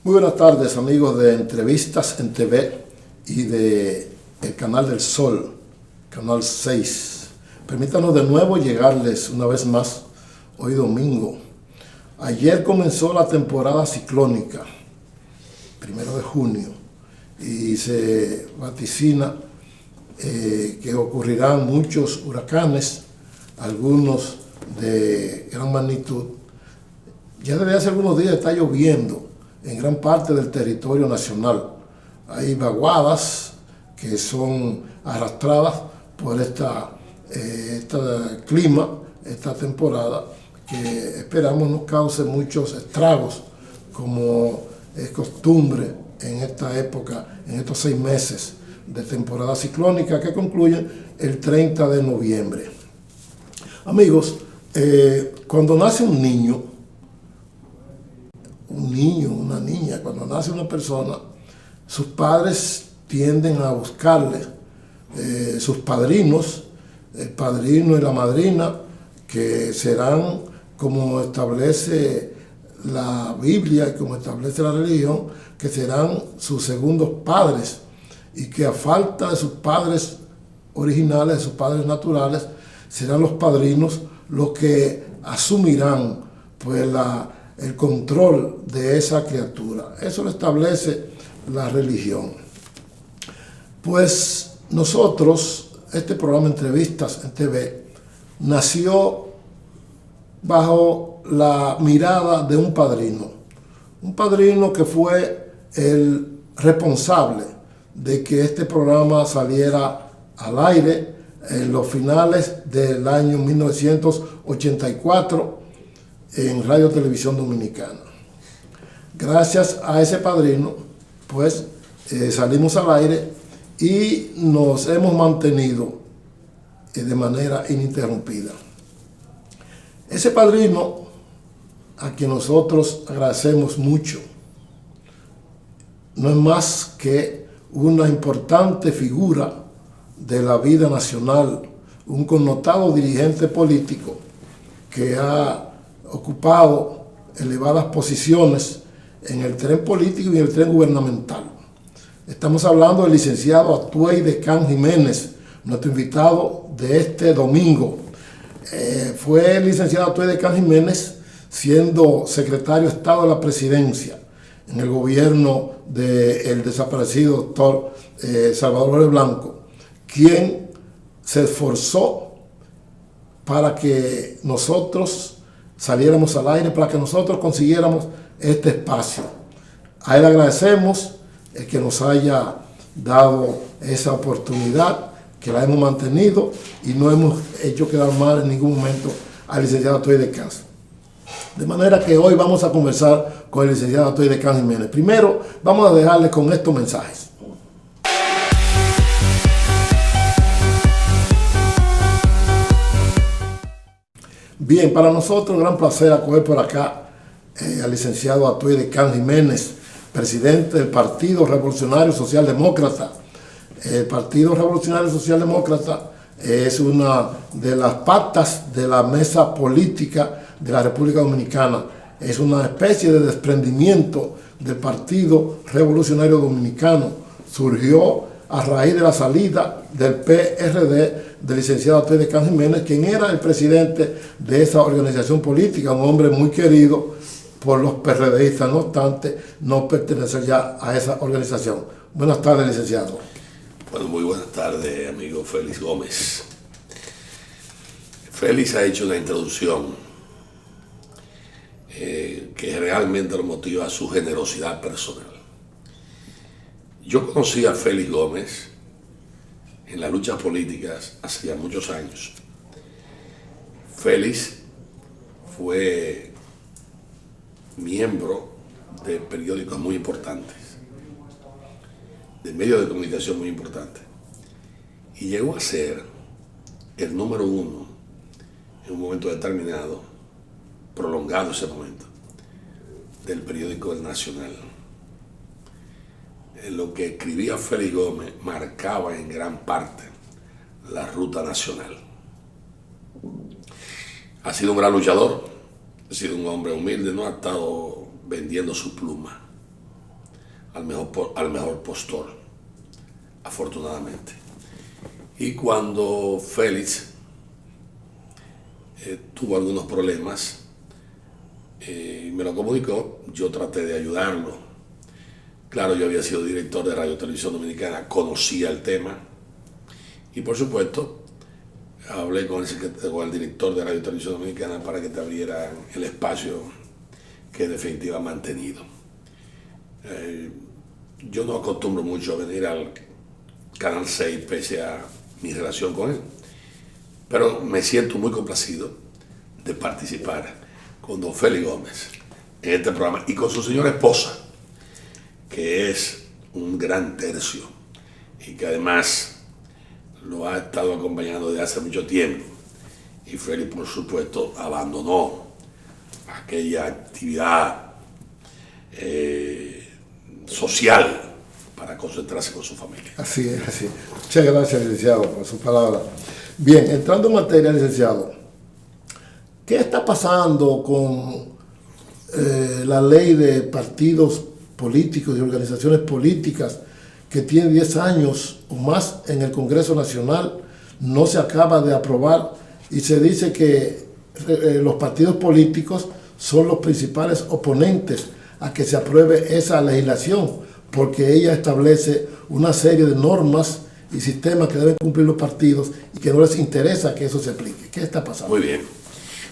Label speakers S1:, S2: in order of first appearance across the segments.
S1: Muy buenas tardes, amigos de Entrevistas en TV y de el Canal del Sol, Canal 6. Permítanos de nuevo llegarles una vez más hoy domingo. Ayer comenzó la temporada ciclónica, 1 de junio, y se vaticina que ocurrirán muchos huracanes, algunos de gran magnitud. Ya desde hace algunos días está lloviendo en gran parte del territorio nacional. Hay vaguadas que son arrastradas por este clima, esta temporada, que esperamos no cause muchos estragos, como es costumbre en esta época, en estos 6 meses de temporada ciclónica que concluyen el 30 de noviembre. Amigos, cuando nace un niño, una niña, cuando nace una persona, sus padres tienden a buscarle sus padrinos, el padrino y la madrina, que serán, como establece la Biblia y como establece la religión, que serán sus segundos padres, y que a falta de sus padres originales, de sus padres naturales, serán los padrinos los que asumirán pues el control de esa criatura. Eso lo establece la religión. Pues nosotros, este programa Entrevistas en TV, nació bajo la mirada de un padrino que fue el responsable de que este programa saliera al aire en los finales del año 1984 en Radio Televisión Dominicana. Gracias a ese padrino, pues salimos al aire y nos hemos mantenido de manera ininterrumpida. Ese padrino, a quien nosotros agradecemos mucho, no es más que una importante figura de la vida nacional, un connotado dirigente político que ha ocupado elevadas posiciones en el tren político y en el tren gubernamental. Estamos hablando del licenciado Atuey de Can Jiménez, nuestro invitado de este domingo. Fue el licenciado Atuey de Can Jiménez siendo secretario de Estado de la Presidencia en el gobierno del desaparecido doctor Salvador Jorge Blanco, quien se esforzó para que nosotros saliéramos al aire, para que nosotros consiguiéramos este espacio. A él agradecemos el que nos haya dado esa oportunidad, que la hemos mantenido y no hemos hecho quedar mal en ningún momento al licenciado Atuey de Can. De manera que hoy vamos a conversar con el licenciado Atuey de Can Jiménez. Primero, vamos a dejarle con estos mensajes. Bien, para nosotros un gran placer acoger por acá al licenciado Atuey de Can Jiménez, presidente del Partido Revolucionario Socialdemócrata. El Partido Revolucionario Socialdemócrata es una de las patas de la mesa política de la República Dominicana. Es una especie de desprendimiento del Partido Revolucionario Dominicano. Surgió a raíz de la salida del PRD del licenciado Atuey de Can Jiménez, quien era el presidente de esa organización política, un hombre muy querido por los PRDistas, no obstante, no pertenece ya a esa organización. Buenas tardes, licenciado.
S2: Bueno, muy buenas tardes, amigo Félix Gómez. Félix ha hecho una introducción que realmente lo motiva a su generosidad personal. Yo conocí a Félix Gómez en las luchas políticas hace ya muchos años. Félix fue miembro de periódicos muy importantes, de medios de comunicación muy importantes, y llegó a ser el número 1 en un momento determinado, prolongado ese momento, del periódico El Nacional. Lo que escribía Félix Gómez marcaba en gran parte la ruta nacional. Ha sido un gran luchador, ha sido un hombre humilde, no ha estado vendiendo su pluma. al mejor postor, afortunadamente. Y cuando Félix tuvo algunos problemas, me lo comunicó, yo traté de ayudarlo. Claro, yo había sido director de Radio Televisión Dominicana, conocía el tema y por supuesto hablé con el director de Radio Televisión Dominicana para que te abrieran el espacio que en definitiva ha mantenido. Yo no acostumbro mucho a venir al Canal 6 pese a mi relación con él, pero me siento muy complacido de participar con don Félix Gómez en este programa y con su señora esposa, que es un gran tercio y que además lo ha estado acompañando desde hace mucho tiempo. Y Félix, por supuesto, abandonó aquella actividad social para concentrarse con su familia.
S1: Así es, así es. Muchas gracias, licenciado, por su palabra. Bien, entrando en materia, licenciado, ¿qué está pasando con la ley de partidos políticos y organizaciones políticas que tiene 10 años o más en el Congreso Nacional? No se acaba de aprobar y se dice que los partidos políticos son los principales oponentes a que se apruebe esa legislación, porque ella establece una serie de normas y sistemas que deben cumplir los partidos y que no les interesa que eso se aplique. ¿Qué está pasando?
S2: Muy bien.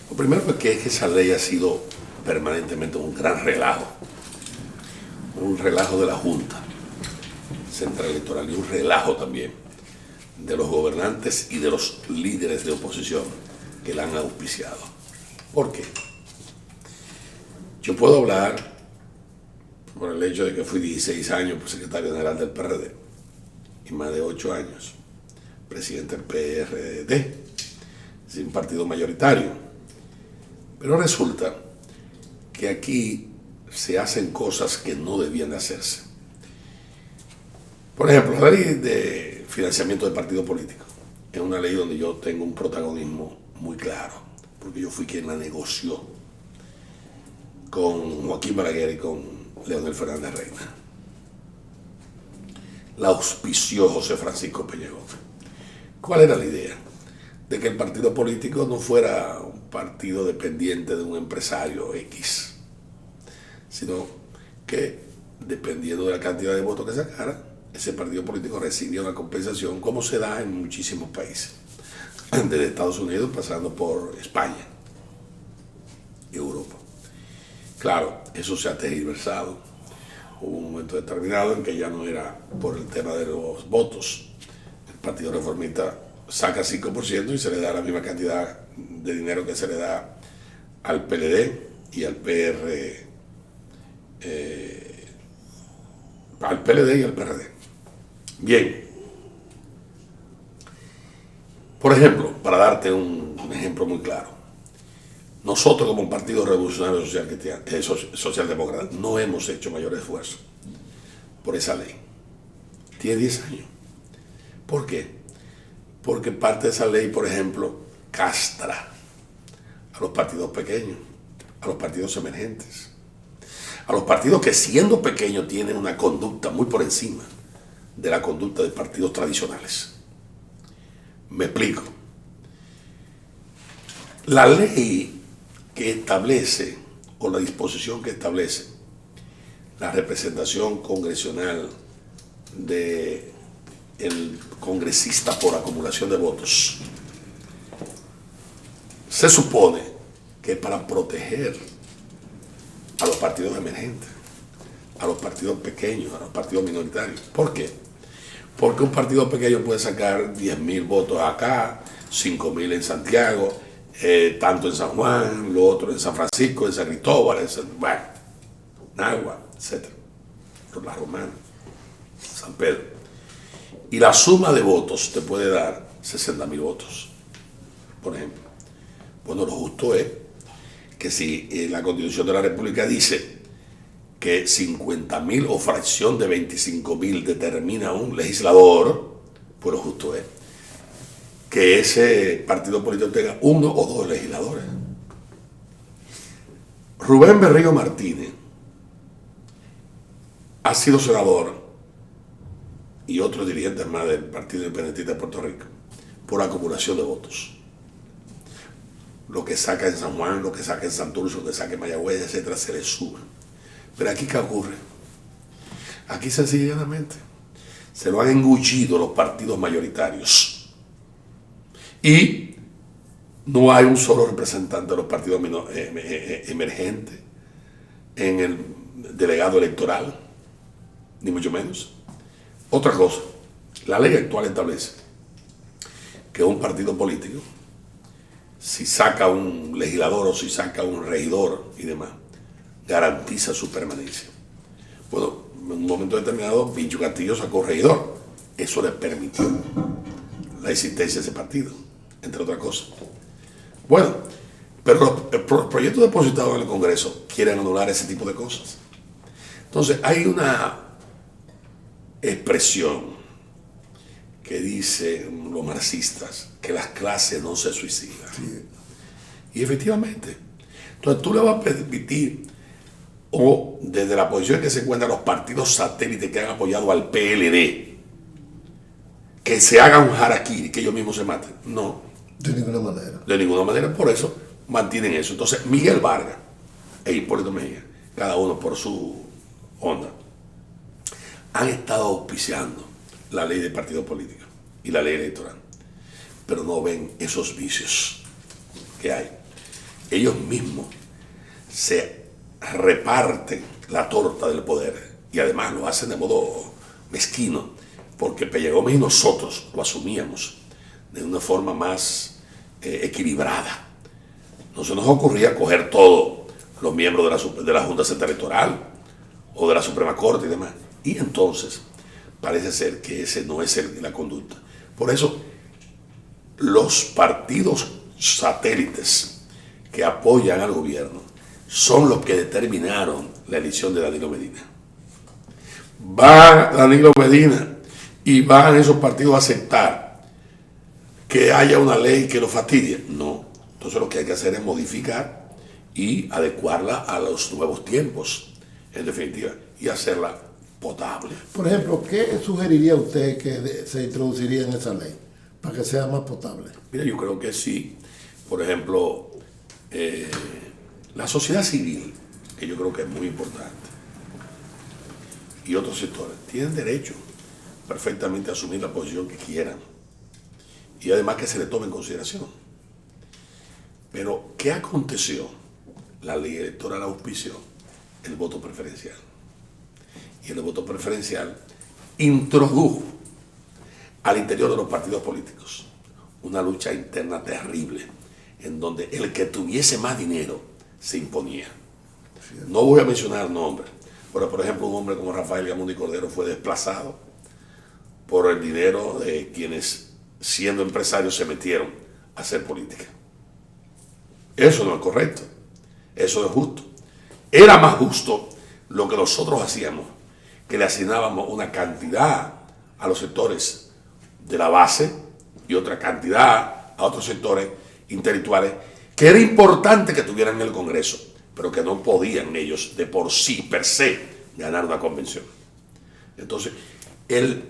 S2: Lo primero es que esa ley ha sido permanentemente un gran relajo de la Junta Central Electoral y un relajo también de los gobernantes y de los líderes de oposición que la han auspiciado. ¿Por qué? Yo puedo hablar por el hecho de que fui 16 años secretario general del PRD y más de 8 años presidente del PRD, sin partido mayoritario. Pero resulta que aquí se hacen cosas que no debían de hacerse. Por ejemplo, la ley de financiamiento de partidos políticos es una ley donde yo tengo un protagonismo muy claro, porque yo fui quien la negoció con Joaquín Balaguer y con Leonel Fernández Reina. La auspició José Francisco Peña Gómez. ¿Cuál era la idea? De que el partido político no fuera un partido dependiente de un empresario X, sino que, dependiendo de la cantidad de votos que sacara, ese partido político recibía una compensación, como se da en muchísimos países, desde Estados Unidos pasando por España y Europa. Claro, eso se ha tergiversado. Hubo un momento determinado en que ya no era por el tema de los votos. El Partido Reformista saca 5% y se le da la misma cantidad de dinero que se le da al PLD y al PR, al PLD y al PRD. Bien. Por ejemplo, para darte un ejemplo muy claro, nosotros como Partido Revolucionario Socialdemócrata no hemos hecho mayor esfuerzo por esa ley. Tiene 10 años. ¿Por qué? Porque parte de esa ley, por ejemplo, castra a los partidos pequeños, a los partidos emergentes, a los partidos que siendo pequeños tienen una conducta muy por encima de la conducta de partidos tradicionales. Me explico. La ley que establece, o la disposición que establece la representación congresional de el congresista por acumulación de votos, se supone que para proteger a los partidos emergentes, a los partidos pequeños, a los partidos minoritarios. ¿Por qué? Porque un partido pequeño puede sacar 10.000 votos acá, 5.000 en Santiago, tanto en San Juan, lo otro en San Francisco, en San Cristóbal, bueno, Nagua, etc. La Romana, San Pedro. Y la suma de votos te puede dar 60.000 votos, por ejemplo. Bueno, lo justo es que si la Constitución de la República dice que 50.000 o fracción de 25.000 determina un legislador, pues lo justo es que ese partido político tenga 1 o 2 legisladores. Rubén Berrío Martínez ha sido senador y otros dirigentes más del Partido Independentista de Puerto Rico por acumulación de votos. Lo que saca en San Juan, lo que saca en Santurce, lo que saca en Mayagüez, etcétera, se le suma. Pero aquí, ¿qué ocurre? Aquí sencillamente se lo han engullido los partidos mayoritarios y no hay un solo representante de los partidos emergentes en el delegado electoral, ni mucho menos. Otra cosa, la ley actual establece que un partido político, si saca un legislador o si saca un regidor y demás, garantiza su permanencia. Bueno, en un momento determinado, Pincho Castillo sacó regidor. Eso le permitió la existencia de ese partido, entre otras cosas. Bueno, pero los proyectos depositados en el Congreso quieren anular ese tipo de cosas. Entonces, hay una expresión que dicen los marxistas que las clases no se suicidan. Sí. Y efectivamente, entonces tú le vas a permitir, o desde la posición en que se encuentran los partidos satélites que han apoyado al PLD, que se haga un harakiri, que ellos mismos se maten. No.
S1: De ninguna manera.
S2: De ninguna manera, por eso mantienen eso. Entonces, Miguel Vargas e Hipólito Mejía, cada uno por su onda, han estado auspiciando la ley de partidos políticos y la ley electoral, pero no ven esos vicios que hay. Ellos mismos se reparten la torta del poder y además lo hacen de modo mezquino, porque Peña Gómez y nosotros lo asumíamos de una forma más equilibrada. No se nos ocurría coger todos los miembros de la Junta Central Electoral o de la Suprema Corte y demás. Y entonces parece ser que ese no es la conducta. Por eso los partidos satélites que apoyan al gobierno son los que determinaron la elección de Danilo Medina. Va Danilo Medina y van esos partidos a aceptar que haya una ley que lo fastidie. No. Entonces lo que hay que hacer es modificar y adecuarla a los nuevos tiempos, en definitiva, y hacerla potable.
S1: Por ejemplo, ¿qué sugeriría usted que se introduciría en esa ley para que sea más potable?
S2: Mira, yo creo que sí. Por ejemplo, la sociedad civil, que yo creo que es muy importante, y otros sectores, tienen derecho perfectamente a asumir la posición que quieran y además que se le tome en consideración. Pero, ¿qué aconteció? La ley electoral auspició el voto preferencial. Y el voto preferencial introdujo al interior de los partidos políticos una lucha interna terrible, en donde el que tuviese más dinero se imponía. No voy a mencionar nombres, pero por ejemplo un hombre como Rafael Gamundi Cordero fue desplazado por el dinero de quienes, siendo empresarios, se metieron a hacer política. Eso no es correcto, eso no es justo. Era más justo lo que nosotros hacíamos, que le asignábamos una cantidad a los sectores de la base y otra cantidad a otros sectores intelectuales que era importante que tuvieran en el Congreso, pero que no podían ellos de por sí, per se, ganar una convención. Entonces, el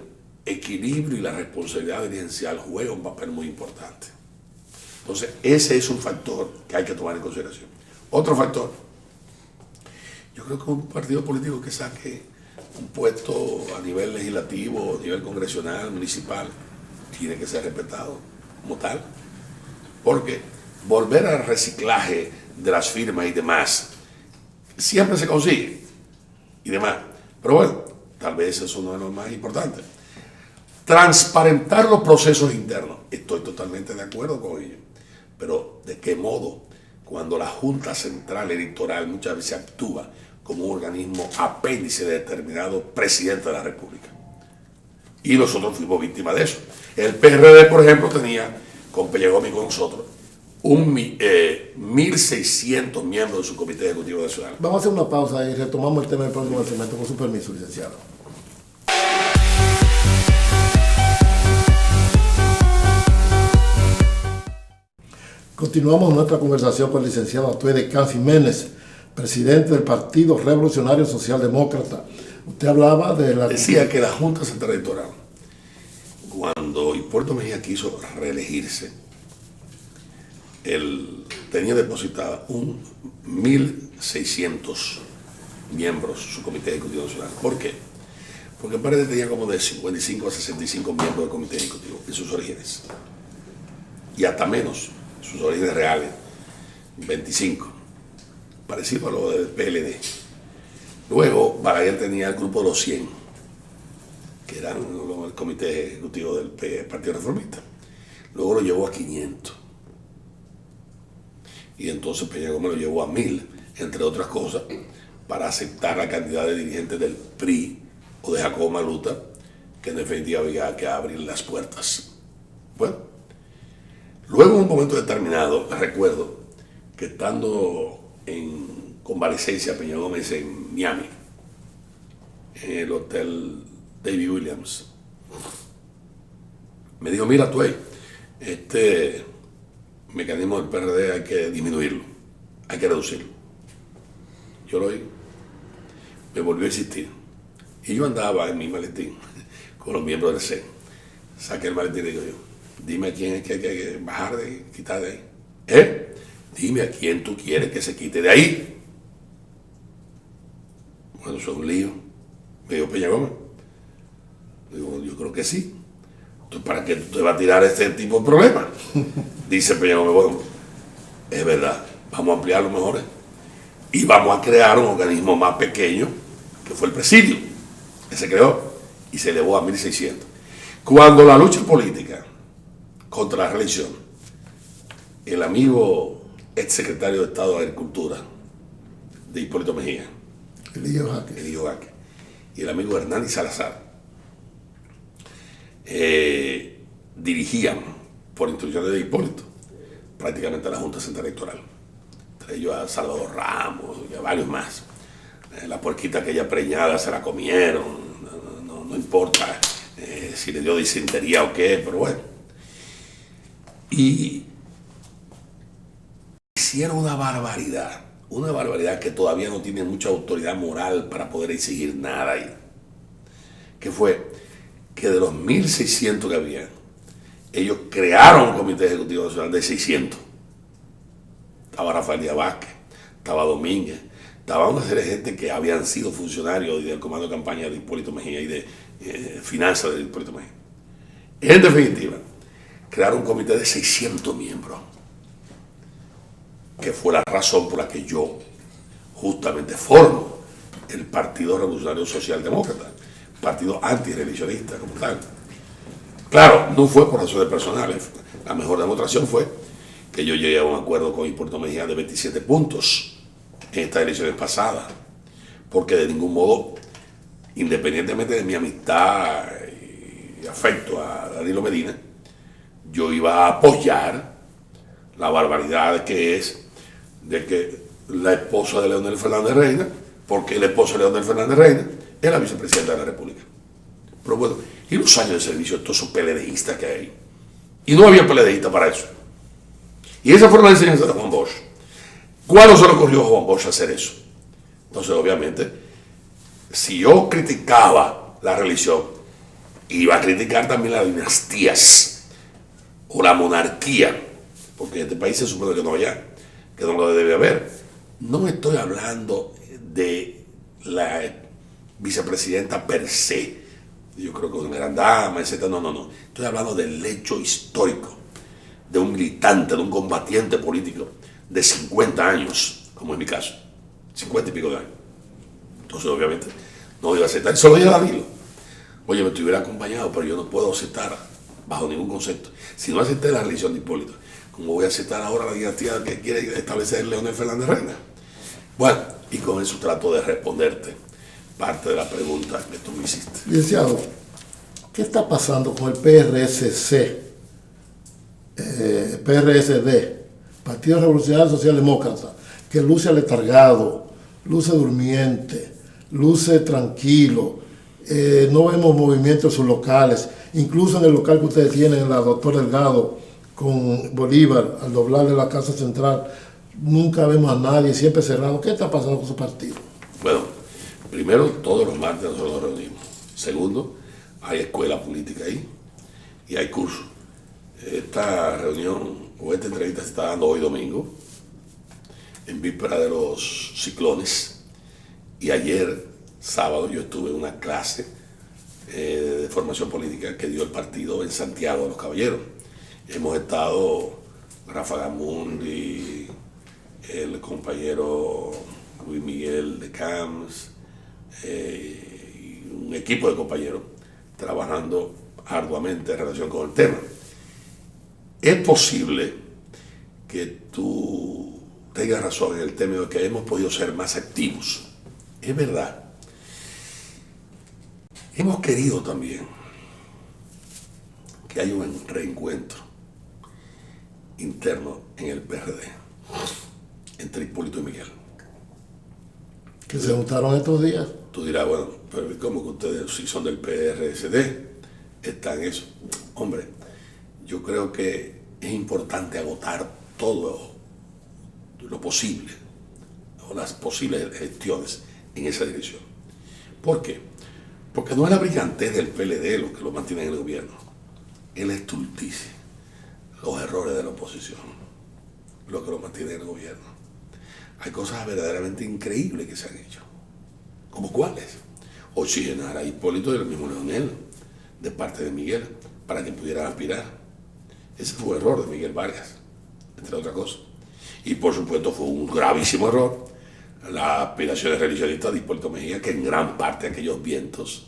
S2: equilibrio y la responsabilidad dirigencial juega un papel muy importante. Entonces, ese es un factor que hay que tomar en consideración. Otro factor, yo creo que un partido político que saque un puesto a nivel legislativo, a nivel congresional, municipal, tiene que ser respetado como tal. Porque volver al reciclaje de las firmas y demás siempre se consigue y demás. Pero bueno, tal vez eso no es lo más importante. Transparentar los procesos internos. Estoy totalmente de acuerdo con ello. Pero ¿de qué modo? Cuando la Junta Central Electoral muchas veces actúa como un organismo apéndice de determinado presidente de la República. Y nosotros fuimos víctimas de eso. El PRD, por ejemplo, tenía con Peña Gómez y con nosotros 1.600 miembros de su Comité Ejecutivo Nacional.
S1: Vamos a hacer una pausa y retomamos el tema del próximo segmento, con su permiso, licenciado. Continuamos nuestra conversación con el licenciado Atuey de Can Jiménez, presidente del Partido Revolucionario Socialdemócrata, Usted hablaba de la...
S2: Decía que la Junta Central Electoral, cuando Hipólito Mejía quiso reelegirse, él tenía depositada 1.600 miembros su Comité Ejecutivo Nacional. ¿Por qué? Porque Paredes tenía como de 55 a 65 miembros del Comité Ejecutivo en sus orígenes. Y hasta menos, sus orígenes reales, 25. Parecido a lo del PLD. Luego, Balaguer tenía el grupo de los 100, que eran el Comité Ejecutivo del Partido Reformista. Luego lo llevó a 500. Y entonces Peña Gómez lo llevó a 1.000, entre otras cosas, para aceptar la cantidad de dirigentes del PRI o de Jacobo Maluta, que en definitiva había que abrir las puertas. Bueno, luego en un momento determinado, recuerdo que estando en convalecencia Peña Gómez en Miami, en el hotel David Williams, me dijo, mira tú, este mecanismo del PRD hay que disminuirlo, hay que reducirlo. Yo lo oí, me volvió a insistir. Y yo andaba en mi maletín con los miembros del CEN. Saqué el maletín y digo yo, dime a quién es que hay que bajar de ahí, quitar de ahí. Dime a quién tú quieres que se quite de ahí. Bueno, eso es un lío. Me dijo Peña Gómez. Digo, yo creo que sí. Entonces, ¿para qué tú te vas a tirar este tipo de problemas? Dice Peña Gómez, bueno, es verdad, vamos a ampliar los mejores. Y vamos a crear un organismo más pequeño, que fue el presidio, que se creó y se elevó a 1.600. Cuando la lucha política contra la reelección, el amigo exsecretario de Estado de Agricultura de Hipólito Mejía, Elío Jaque, y el amigo Hernández Salazar, dirigían, por instrucciones de Hipólito, prácticamente la Junta Central Electoral. Entre ellos a Salvador Ramos y a varios más. La puerquita aquella preñada se la comieron, no importa si le dio disentería o qué, pero bueno. Y hicieron una barbaridad que todavía no tiene mucha autoridad moral para poder exigir nada ahí. Que fue que de los 1.600 que había, ellos crearon un Comité Ejecutivo Nacional de 600. Estaba Rafael Díaz Vázquez, estaba Domínguez, estaba una serie de gente que habían sido funcionarios del comando de campaña de Hipólito Mejía y de finanzas de Hipólito Mejía. En definitiva, crearon un comité de 600 miembros, que fue la razón por la que yo justamente formo el Partido Revolucionario Socialdemócrata, partido antirreeleccionista como tal. Claro, no fue por razones personales. La mejor demostración fue que yo llegué a un acuerdo con Hipólito Mejía de 27 puntos en estas elecciones pasadas, porque de ningún modo, independientemente de mi amistad y afecto a Danilo Medina, yo iba a apoyar la barbaridad que es de que la esposa de Leonel Fernández Reina, porque la esposa de Leonel Fernández Reina es la vicepresidenta de la República. Pero bueno, y los años de servicio de todos esos PLDistas que hay. Y no había PLDistas para eso. Y esa fue la enseñanza de Juan Bosch. ¿Cuándo se le ocurrió a Juan Bosch hacer eso? Entonces, obviamente, si yo criticaba la religión, iba a criticar también las dinastías o la monarquía, porque en este país se supone que no haya, que no lo debe haber. No estoy hablando de la vicepresidenta per se, yo creo que es una gran dama, etc. No. Estoy hablando del hecho histórico de un militante, de un combatiente político de 50 años, como en mi caso, 50 y pico de años. Entonces, obviamente, no iba a aceptar. Solo dije a Danilo, oye, me estuviera acompañado, pero yo no puedo aceptar bajo ningún concepto. Si no acepté la religión de Hipólito, ¿cómo voy a aceptar ahora la dinastía que quiere establecer Leonel Fernández Reina? Bueno, y con eso trato de responderte parte de la pregunta que tú me hiciste.
S1: Licenciado, ¿qué está pasando con el PRSD, Partido Revolucionario Socialdemócrata, que luce aletargado, luce durmiente, luce tranquilo? No vemos movimientos en sus locales, incluso en el local que ustedes tienen, la Doctor Delgado, con Bolívar, al doblarle la Casa Central, nunca vemos a nadie, siempre cerrado. ¿Qué está pasando con su partido?
S2: Bueno, primero, todos los martes nosotros nos reunimos. Segundo, hay escuela política ahí y hay cursos. Esta reunión o esta entrevista se está dando hoy domingo, en víspera de los ciclones, y ayer, sábado, yo estuve en una clase de formación política que dio el partido en Santiago de los Caballeros. Hemos estado Rafa Gamundi, el compañero Luis Miguel de Camps, y un equipo de compañeros trabajando arduamente en relación con el tema. Es posible que tú tengas razón en el tema de que hemos podido ser más activos. Es verdad. Hemos querido también que haya un reencuentro interno en el PRD entre Hipólito y Miguel.
S1: Que se juntaron estos días.
S2: Tú dirás, bueno, pero ¿cómo que ustedes, si son del PRSD, están en eso? Hombre, yo creo que es importante agotar todo lo posible, o las posibles gestiones en esa dirección. ¿Por qué? Porque no es la brillantez del PLD lo que lo mantiene en el gobierno, es la estulticia, los errores de la oposición, lo que lo mantiene en el gobierno. Hay cosas verdaderamente increíbles que se han hecho. ¿Como cuáles? Oxigenar a Hipólito y el mismo Leonel, de parte de Miguel, para que pudieran aspirar. Ese fue un error de Miguel Vargas, entre otras cosas. Y por supuesto fue un gravísimo error las aspiraciones religionistas de Hipólito Mejía, que en gran parte aquellos vientos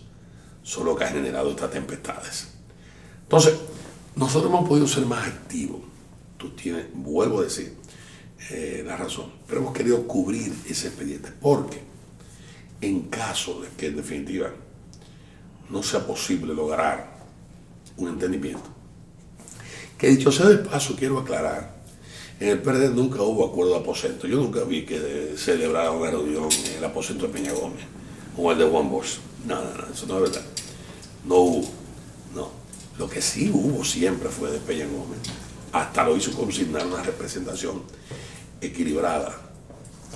S2: son los que han generado estas tempestades. Entonces, nosotros hemos podido ser más activos. Tú tienes, vuelvo a decir, la razón. Pero hemos querido cubrir ese expediente porque en caso de que en definitiva no sea posible lograr un entendimiento, que dicho sea de paso, quiero aclarar, en el PRD nunca hubo acuerdo de aposento. Yo nunca vi que celebrara una reunión en el aposento de Peña Gómez o el de Juan Bosch. No, eso no es verdad. No hubo. No. Lo que sí hubo siempre fue de Peña Gómez. Hasta lo hizo consignar una representación equilibrada,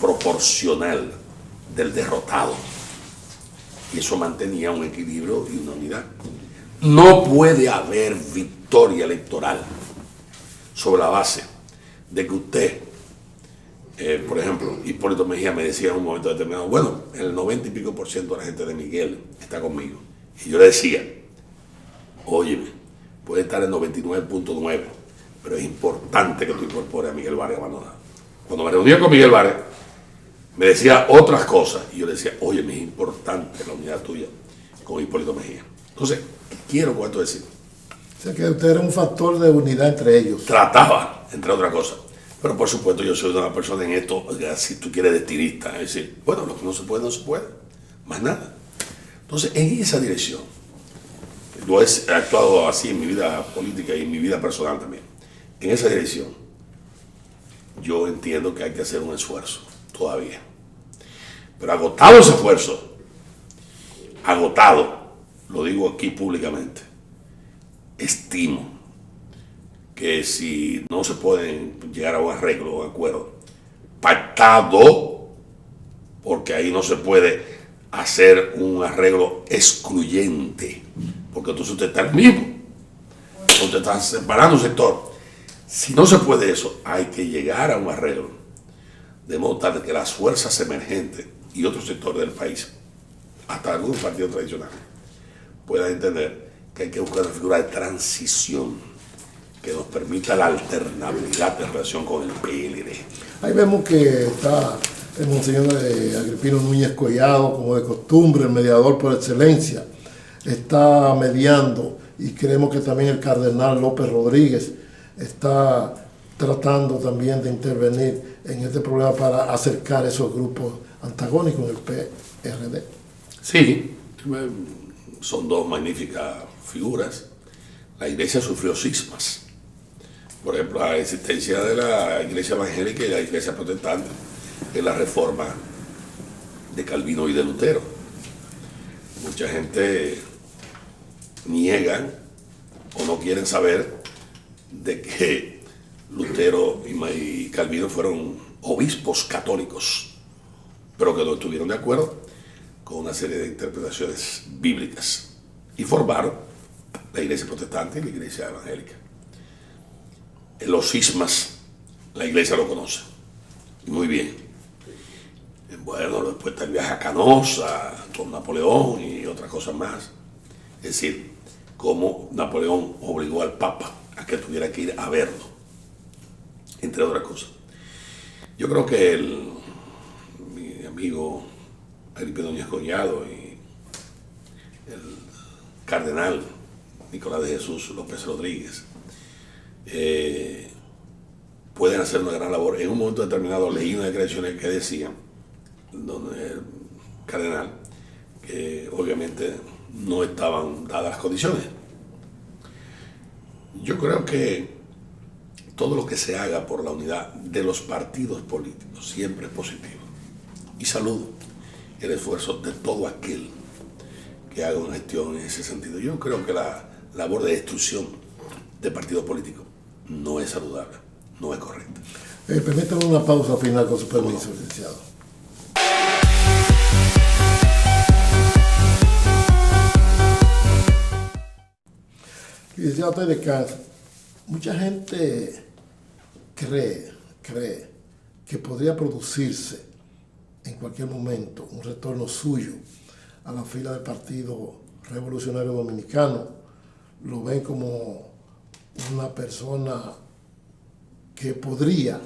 S2: proporcional del derrotado. Y eso mantenía un equilibrio y una unidad. No puede haber victoria electoral sobre la base de que usted, por ejemplo, Hipólito Mejía me decía en un momento determinado, bueno, el 90 y pico % de la gente de Miguel está conmigo. Y yo le decía, óyeme, puede estar en 99.9, pero es importante que tú incorpores a Miguel Vargas Maldonado. Cuando me reunía con Miguel Vargas, me decía otras cosas, y yo le decía, óyeme, es importante la unidad tuya con Hipólito Mejía. Entonces, ¿qué quiero con esto decir?
S1: O sea que usted era un factor de unidad entre ellos.
S2: Trataba, entre otras cosas. Pero por supuesto yo soy una persona en esto, si tú quieres, de estilista. Es decir, bueno, lo que no se puede, no se puede. Más nada. Entonces, en esa dirección, lo he actuado así en mi vida política y en mi vida personal también. En esa dirección, yo entiendo que hay que hacer un esfuerzo todavía. Pero agotado ese esfuerzo, agotado, lo digo aquí públicamente, estimo que si no se pueden llegar a un arreglo o un acuerdo pactado, porque ahí no se puede hacer un arreglo excluyente, porque entonces usted está el mismo, usted está separando un sector. Si no se puede eso, hay que llegar a un arreglo, de modo tal que las fuerzas emergentes y otros sectores del país, hasta algunos partidos tradicionales, puedan entender que hay que buscar una figura de transición que nos permita la alternabilidad en relación con el PLD.
S1: Ahí vemos que está el monseñor Agripino Núñez Collado, como de costumbre, el mediador por excelencia, está mediando, y creemos que también el cardenal López Rodríguez está tratando también de intervenir en este problema para acercar esos grupos antagónicos en el PRD.
S2: Sí, son dos magníficas figuras. La iglesia sufrió cismas. Por ejemplo, la existencia de la iglesia evangélica y la iglesia protestante en la reforma de Calvino y de Lutero. Mucha gente niega o no quieren saber de que Lutero y Calvino fueron obispos católicos, pero que no estuvieron de acuerdo con una serie de interpretaciones bíblicas y formaron la iglesia protestante y la iglesia evangélica. En los cismas, la iglesia lo conoce muy bien. Bueno, después está el viaje a Canosa con Napoleón y otras cosas más. Es decir, cómo Napoleón obligó al Papa a que tuviera que ir a verlo, entre otras cosas. Yo creo que mi amigo Felipe Núñez Collado y el cardenal Nicolás de Jesús López Rodríguez pueden hacer una gran labor. En un momento determinado leí una declaración que decía, donde el cardenal, que obviamente no estaban dadas las condiciones. Yo creo que todo lo que se haga por la unidad de los partidos políticos siempre es positivo. Y saludo el esfuerzo de todo aquel que haga una gestión en ese sentido. Yo creo que la labor de destrucción de partidos políticos no es saludable, no es correcta.
S1: Permítame una pausa final con su permiso, licenciado. Licenciado Teddy Caz, mucha gente cree que podría producirse en cualquier momento un retorno suyo a la fila del Partido Revolucionario Dominicano. Lo ven como una persona que podría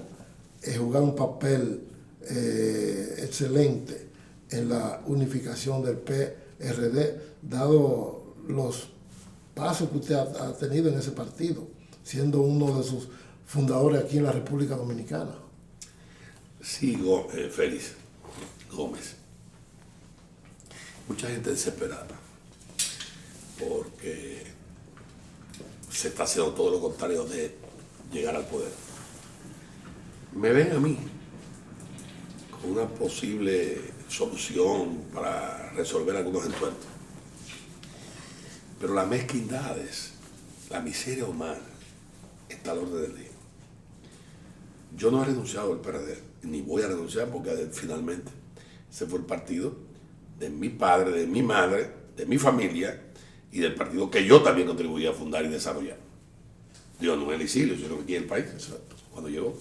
S1: jugar un papel excelente en la unificación del PRD, dado los pasos que usted ha tenido en ese partido, siendo uno de sus fundadores aquí en la República Dominicana.
S2: Sí, Félix Gómez. Mucha gente desesperada porque se está haciendo todo lo contrario de llegar al poder. Me ven a mí con una posible solución para resolver algunos entuertos. Pero las mezquindades, la miseria humana, está al orden del día. Yo no he renunciado al PRD, ni voy a renunciar porque finalmente ese fue el partido de mi padre, de mi madre, de mi familia y del partido que yo también contribuí a fundar y desarrollar. Yo no en el exilio, sino aquí en el país, cuando llegó.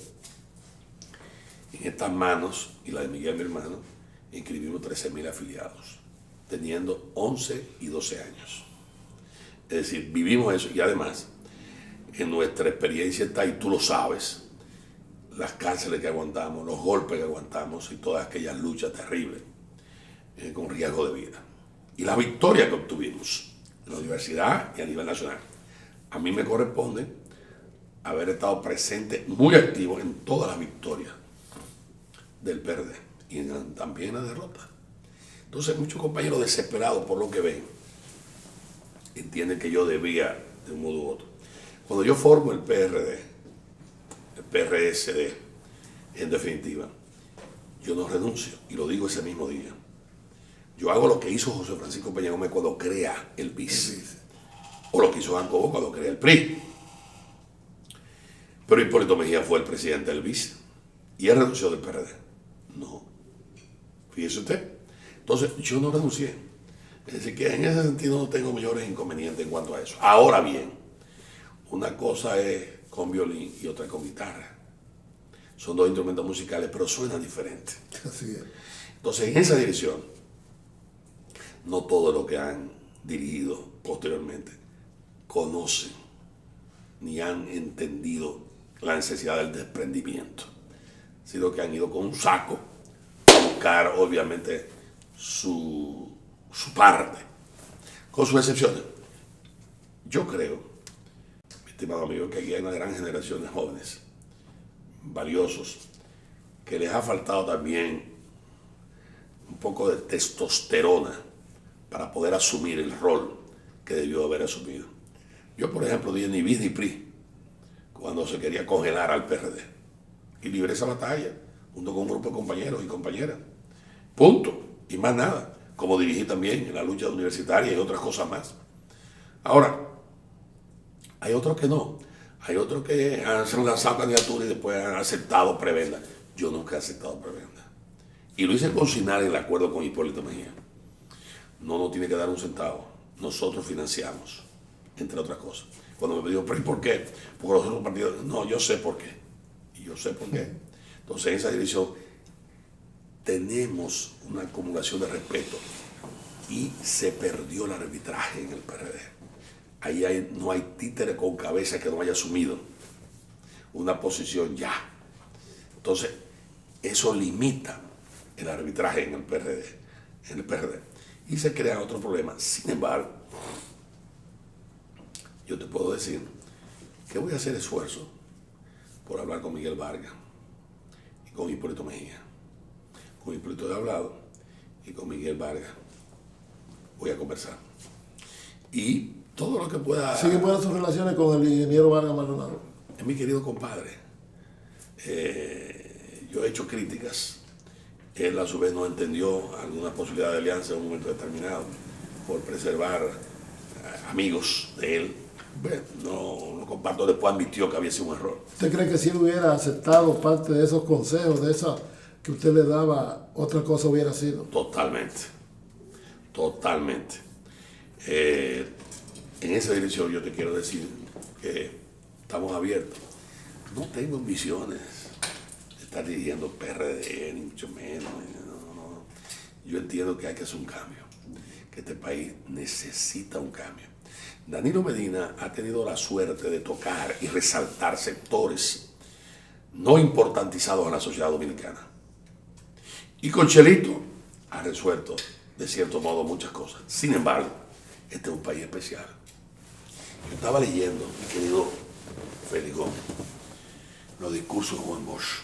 S2: En estas manos y la de Miguel, mi hermano, inscribimos 13.000 afiliados, teniendo 11 y 12 años. Es decir, vivimos eso y además, en nuestra experiencia está, y tú lo sabes, las cárceles que aguantamos, los golpes que aguantamos y todas aquellas luchas terribles con riesgo de vida. Y la victoria que obtuvimos en la universidad y a nivel nacional. A mí me corresponde haber estado presente, muy activo en todas las victorias del PRD y también en la derrota. Entonces muchos compañeros desesperados por lo que ven entienden que yo debía de un modo u otro. Cuando yo formo el PRD, el PRSD, en definitiva, yo no renuncio, y lo digo ese mismo día. Yo hago lo que hizo José Francisco Peña Gómez cuando crea el BIS, o lo que hizo Jacobo cuando crea el PRI. Pero Hipólito Mejía fue el presidente del BIS, y él renunció del PRD. No. Fíjese usted. Entonces, yo no renuncié. Es decir, que en ese sentido no tengo mayores inconvenientes en cuanto a eso. Ahora bien, una cosa es con violín y otra con guitarra. Son dos instrumentos musicales, pero suenan diferentes.
S1: Así es.
S2: Entonces, en esa dirección, no todo lo que han dirigido posteriormente conocen ni han entendido la necesidad del desprendimiento, sino que han ido con un saco a buscar, obviamente, su parte, con sus excepciones. Yo creo, mi estimado amigo, que aquí hay una gran generación de jóvenes valiosos que les ha faltado también un poco de testosterona para poder asumir el rol que debió haber asumido. Yo, por ejemplo, dije ni bis ni PRI cuando se quería congelar al PRD y libré esa batalla junto con un grupo de compañeros y compañeras. Punto. Y más nada. Como dirigí también en la lucha universitaria y otras cosas más. Ahora, hay otros que no. Hay otros que han lanzado candidatura y después han aceptado prebenda. Yo nunca he aceptado prebenda. Y lo hice consignar en el acuerdo con Hipólito Mejía. no nos tiene que dar un centavo. Nosotros financiamos, entre otras cosas. Cuando me dijo, ¿pero y por qué? Porque los otros partidos, no, yo sé por qué. Y yo sé por qué. Entonces, en esa dirección tenemos una acumulación de respeto y se perdió el arbitraje en el PRD. Ahí no hay títere con cabeza que no haya asumido una posición ya. Entonces, eso limita el arbitraje en el PRD. Y se crean otros problemas. Sin embargo, yo te puedo decir que voy a hacer esfuerzo por hablar con Miguel Vargas y con Hipólito Mejía. Con Hipólito he hablado y con Miguel Vargas voy a conversar. Y todo lo que pueda...
S1: ¿Sigue buenas sus relaciones con el ingeniero Vargas Maldonado?
S2: Es mi querido compadre. Yo he hecho críticas. Él a su vez no entendió alguna posibilidad de alianza en un momento determinado por preservar amigos de él. Bueno, no comparto, después admitió que había sido un error.
S1: ¿Usted cree que si él hubiera aceptado parte de esos consejos, de esa que usted le daba, otra cosa hubiera sido?
S2: Totalmente. En esa dirección yo te quiero decir que estamos abiertos. No tengo ambiciones de estar dirigiendo PRD, ni mucho menos. No. Yo entiendo que hay que hacer un cambio, que este país necesita un cambio. Danilo Medina ha tenido la suerte de tocar y resaltar sectores no importantizados en la sociedad dominicana. Y con Chelito ha resuelto, de cierto modo, muchas cosas. Sin embargo, este es un país especial. Yo estaba leyendo, mi querido Félix Gómez, los discursos de Juan Bosch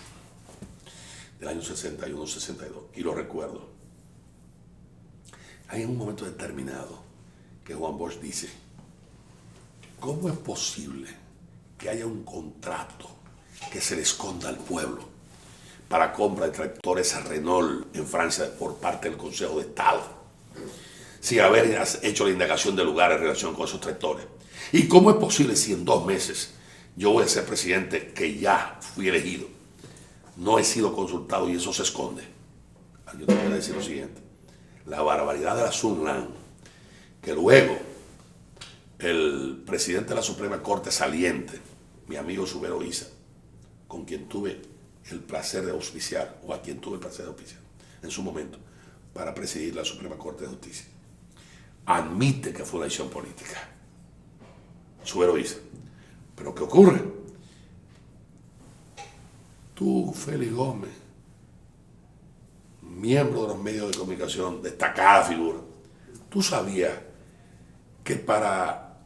S2: del año 61-62, y lo recuerdo. Hay un momento determinado que Juan Bosch dice: ¿cómo es posible que haya un contrato que se le esconda al pueblo para compra de tractores a Renault en Francia por parte del Consejo de Estado, sin haber hecho la indagación del lugar en relación con esos tractores? ¿Y cómo es posible si en 2 meses yo voy a ser presidente, que ya fui elegido, no he sido consultado y eso se esconde? Yo te voy a decir lo siguiente: la barbaridad de la Sunland, que luego el presidente de la Suprema Corte saliente, mi amigo Subero Isa, con quien tuve el placer de auspiciar, o a quien tuve el placer de auspiciar en su momento, para presidir la Suprema Corte de Justicia, admite que fue una decisión política. Subero Isa. Pero ¿qué ocurre? Tú, Félix Gómez, miembro de los medios de comunicación, destacada figura, tú sabías que para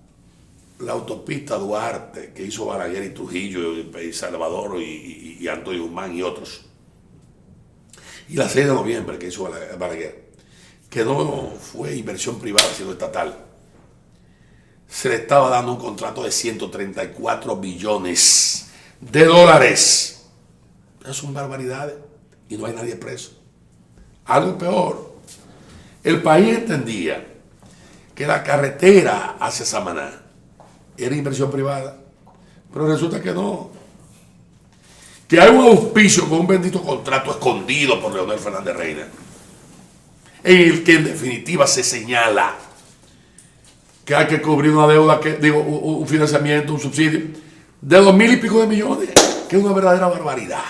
S2: la autopista Duarte que hizo Balaguer y Trujillo y Salvador y Antonio Guzmán y otros, y la 6 de noviembre que hizo Balaguer, que no fue inversión privada sino estatal, se le estaba dando un contrato de 134 billones de dólares. Esas son barbaridades y no hay nadie preso. Algo peor, el país entendía que la carretera hacia Samaná era inversión privada, pero resulta que no. Que hay un auspicio con un bendito contrato escondido por Leonel Fernández Reina, en el que en definitiva se señala que hay que cubrir una deuda, un financiamiento, un subsidio de 2.000 y pico de millones, que es una verdadera barbaridad.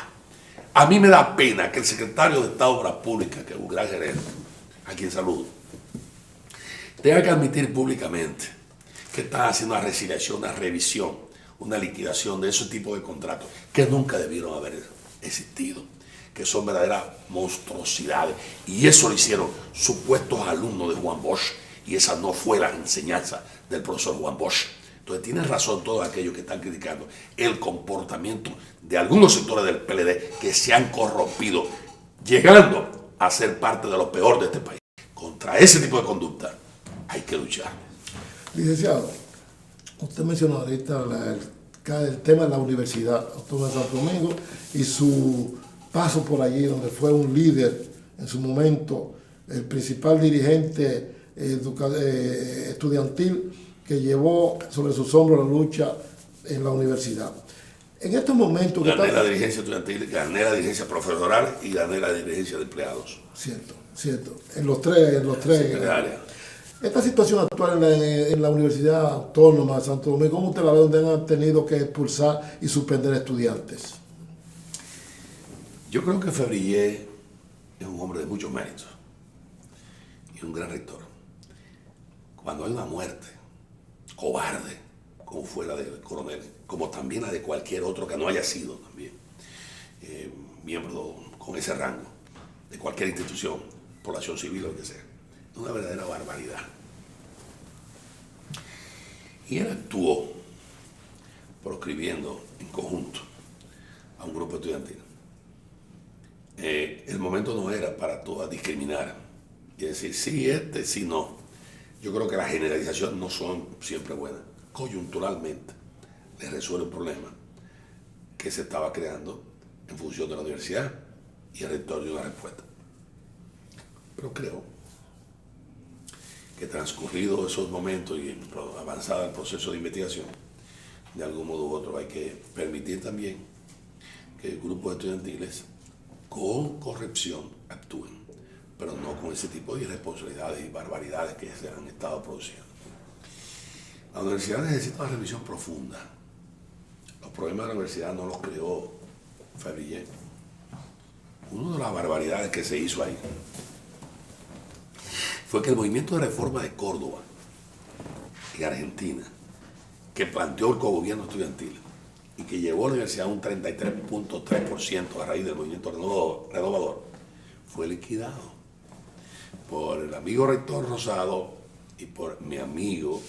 S2: A mí me da pena que el secretario de Estado de Obras Públicas, que es un gran gerente, a quien saludo, tenga que admitir públicamente que están haciendo una resiliación, una revisión, una liquidación de ese tipo de contratos que nunca debieron haber existido, que son verdaderas monstruosidades. Y eso lo hicieron supuestos alumnos de Juan Bosch, y esa no fue la enseñanza del profesor Juan Bosch. Entonces tienen razón todos aquellos que están criticando el comportamiento de algunos sectores del PLD que se han corrompido, llegando a ser parte de lo peor de este país. Contra ese tipo de conducta hay que luchar.
S1: Licenciado, usted mencionó ahorita el tema de la universidad autónoma de Santo Domingo y su paso por allí, donde fue un líder en su momento, el principal dirigente estudiantil que llevó sobre sus hombros la lucha en la universidad. En estos momentos...
S2: Gané la dirigencia estudiantil, gané la dirigencia profesoral y gané la dirigencia de empleados.
S1: Cierto, cierto. En los tres
S2: áreas.
S1: Esta situación actual en la Universidad Autónoma de Santo Domingo, ¿cómo usted la ve, donde han tenido que expulsar y suspender estudiantes?
S2: Yo creo que Febrillé es un hombre de muchos méritos y un gran rector. Cuando hay una muerte cobarde, como fue la del coronel, como también la de cualquier otro que no haya sido también miembro con ese rango de cualquier institución, población civil o lo que sea, es una verdadera barbaridad. Y él actuó proscribiendo en conjunto a un grupo estudiantil. El momento no era para todas discriminar y decir sí, sí, no. Yo creo que las generalizaciones no son siempre buenas. Coyunturalmente le resuelve un problema que se estaba creando en función de la universidad y el rector dio una respuesta. Pero creo que transcurrido esos momentos y avanzado el proceso de investigación, de algún modo u otro hay que permitir también que grupos estudiantiles con corrección actúen, pero no con ese tipo de irresponsabilidades y barbaridades que se han estado produciendo. La universidad necesita una revisión profunda. Los problemas de la universidad no los creó Febrillé. Una de las barbaridades que se hizo ahí fue que el movimiento de reforma de Córdoba y Argentina, que planteó el cogobierno estudiantil y que llevó a la universidad a un 33.3% a raíz del movimiento renovador, fue liquidado por el amigo rector Rosado y por mi amigo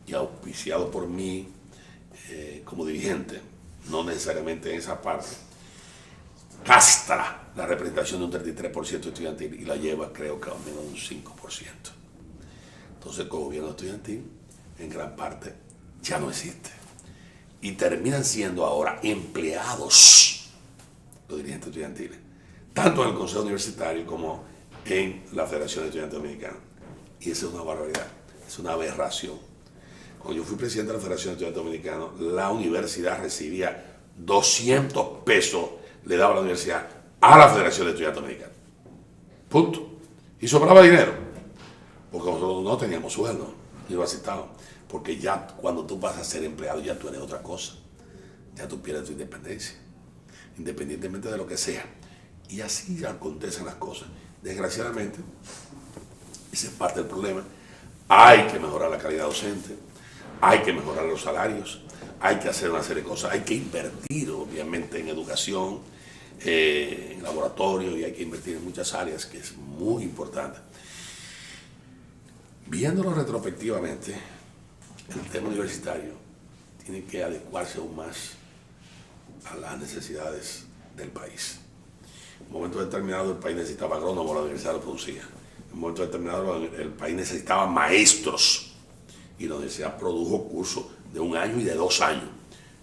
S2: y auspiciado por mí como dirigente, no necesariamente en esa parte, castra la representación de un 33% estudiantil y la lleva creo que a menos de un 5%. Entonces el gobierno estudiantil en gran parte ya no existe y terminan siendo ahora empleados los dirigentes estudiantiles, tanto en el Consejo Universitario como en la Federación de Estudiantes Dominicanos. Y esa es una barbaridad, es una aberración. Cuando yo fui presidente de la Federación de Estudiantes Dominicanos, la universidad recibía 200 pesos, le daba la universidad a la Federación de Estudiantes Dominicanos. Punto. Y sobraba dinero, porque nosotros no teníamos sueldo, ni lo aceptaban. Porque ya cuando tú vas a ser empleado, ya tú eres otra cosa. Ya tú pierdes tu independencia, independientemente de lo que sea. Y así ya acontecen las cosas. Desgraciadamente, ese es parte del problema. Hay que mejorar la calidad docente, hay que mejorar los salarios, hay que hacer una serie de cosas, hay que invertir obviamente en educación, en laboratorio, y hay que invertir en muchas áreas, que es muy importante. Viéndolo retrospectivamente, el tema universitario tiene que adecuarse aún más a las necesidades del país. En un momento determinado el país necesitaba agrónomos, la universidad lo producía. En un momento determinado el país necesitaba maestros y la universidad produjo cursos de 1 año y de 2 años.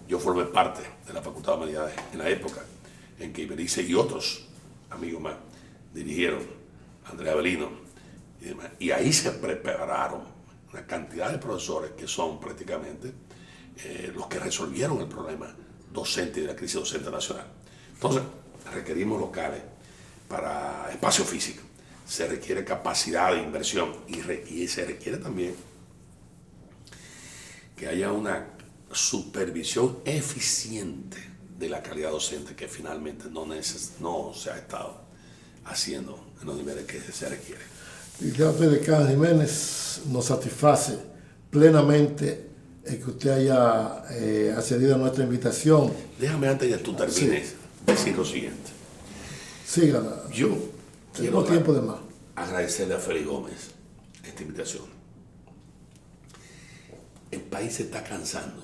S2: Yo formé parte de la Facultad de Humanidades en la época en que Iberice y otros amigos más dirigieron, Andrea Avelino y demás. Y ahí se prepararon una cantidad de profesores que son prácticamente los que resolvieron el problema docente y de la crisis docente nacional. Entonces, requerimos locales para espacio físico, se requiere capacidad de inversión y se requiere también que haya una supervisión eficiente de la calidad docente que finalmente no se ha estado haciendo en los niveles que se requiere.
S1: El decano Jiménez nos satisface plenamente el que usted haya accedido a nuestra invitación.
S2: Déjame, antes de que tú termines, decir lo siguiente.
S1: Siga.
S2: Yo
S1: tengo tiempo de más.
S2: Agradecerle a Félix Gómez esta invitación. El país se está cansando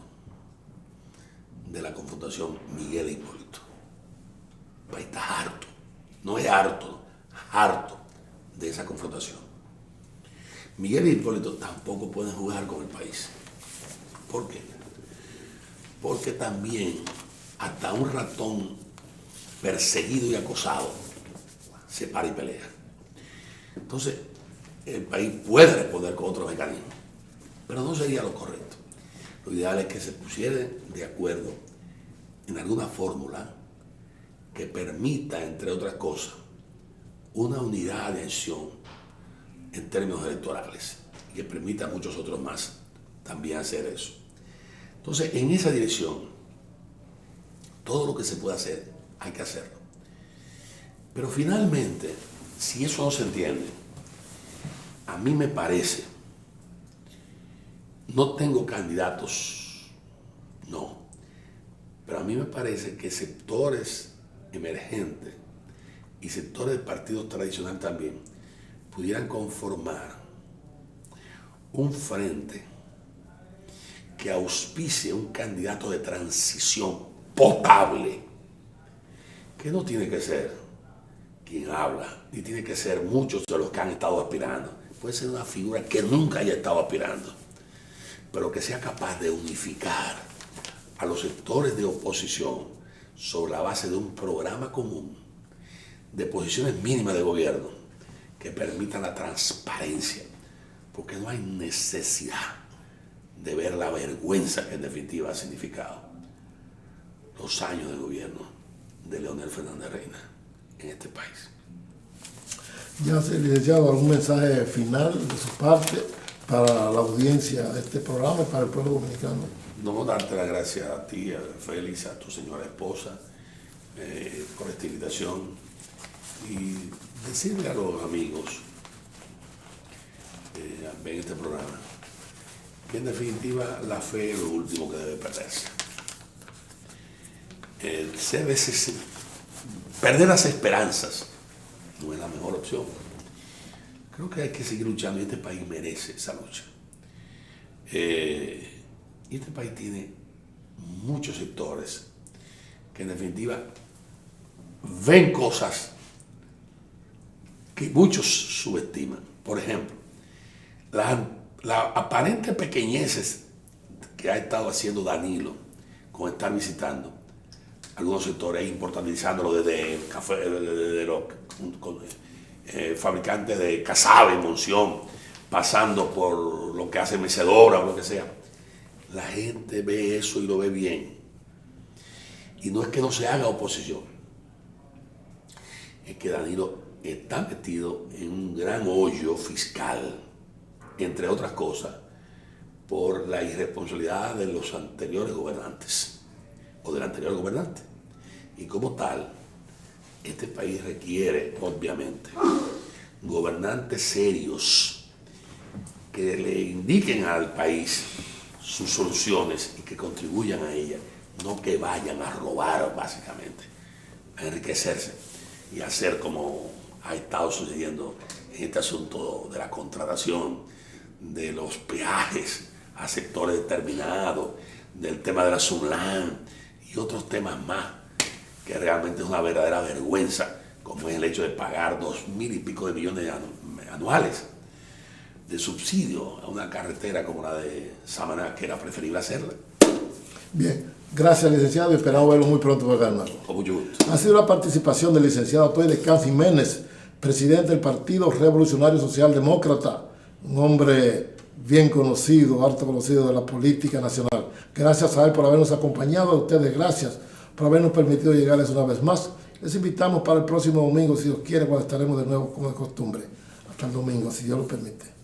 S2: de la confrontación Miguel e Hipólito. El país está harto, no es harto de esa confrontación. Miguel y Hipólito tampoco pueden jugar con el país. ¿Por qué? Porque también hasta un ratón perseguido y acosado se para y pelea. Entonces, el país puede responder con otros mecanismos, pero no sería lo correcto. Lo ideal es que se pusieran de acuerdo en alguna fórmula que permita, entre otras cosas, una unidad de acción en términos electorales y que permita a muchos otros más también hacer eso. Entonces, en esa dirección, todo lo que se pueda hacer, hay que hacerlo. Pero finalmente, si eso no se entiende, a mí me parece, no tengo candidatos, no, pero a mí me parece que sectores emergentes y sectores de partidos tradicionales también pudieran conformar un frente que auspicie un candidato de transición potable, que no tiene que ser quien habla, ni tiene que ser muchos de los que han estado aspirando. Puede ser una figura que nunca haya estado aspirando, pero que sea capaz de unificar a los sectores de oposición sobre la base de un programa común, de posiciones mínimas de gobierno que permitan la transparencia, porque no hay necesidad de ver la vergüenza que en definitiva ha significado los años de gobierno de Leonel Fernández Reina en este país.
S1: Ya, licenciado, ¿algún mensaje final de su parte para la audiencia de este programa y para el pueblo dominicano?
S2: No, darte las gracias a ti, a Félix, a tu señora esposa, por esta invitación y decirle a los amigos que ven este programa que en definitiva la fe es lo último que debe perderse. Perder las esperanzas no es la mejor opción. Creo que hay que seguir luchando y este país merece esa lucha. Y este país tiene muchos sectores que en definitiva ven cosas que muchos subestiman. Por ejemplo, la aparente pequeñeces que ha estado haciendo Danilo con estar visitando algunos sectores, importantizándolo desde café, desde los fabricantes de casabe y Monción, pasando por lo que hace Mecedora o lo que sea. La gente ve eso y lo ve bien. Y no es que no se haga oposición, es que Danilo está metido en un gran hoyo fiscal, entre otras cosas, por la irresponsabilidad de los anteriores gobernantes o del anterior gobernante. Y como tal, este país requiere, obviamente, gobernantes serios que le indiquen al país sus soluciones y que contribuyan a ellas, no que vayan a robar, básicamente, a enriquecerse y hacer como ha estado sucediendo en este asunto de la contratación, de los peajes a sectores determinados, del tema de la SUNLAN y otros temas más, que realmente es una verdadera vergüenza, como es el hecho de pagar 2.000 y pico de millones anuales de subsidio a una carretera como la de Samaná, que era preferible hacerla.
S1: Bien, gracias, licenciado, y esperamos verlo muy pronto por acá, hermano.
S2: Con mucho gusto.
S1: Ha sido la participación del licenciado Toy de Can Jiménez, presidente del Partido Revolucionario Socialdemócrata, un hombre bien conocido, harto conocido de la política nacional. Gracias a él por habernos acompañado, a ustedes gracias por habernos permitido llegarles una vez más. Les invitamos para el próximo domingo, si Dios quiere, cuando estaremos de nuevo como de costumbre. Hasta el domingo, si Dios lo permite.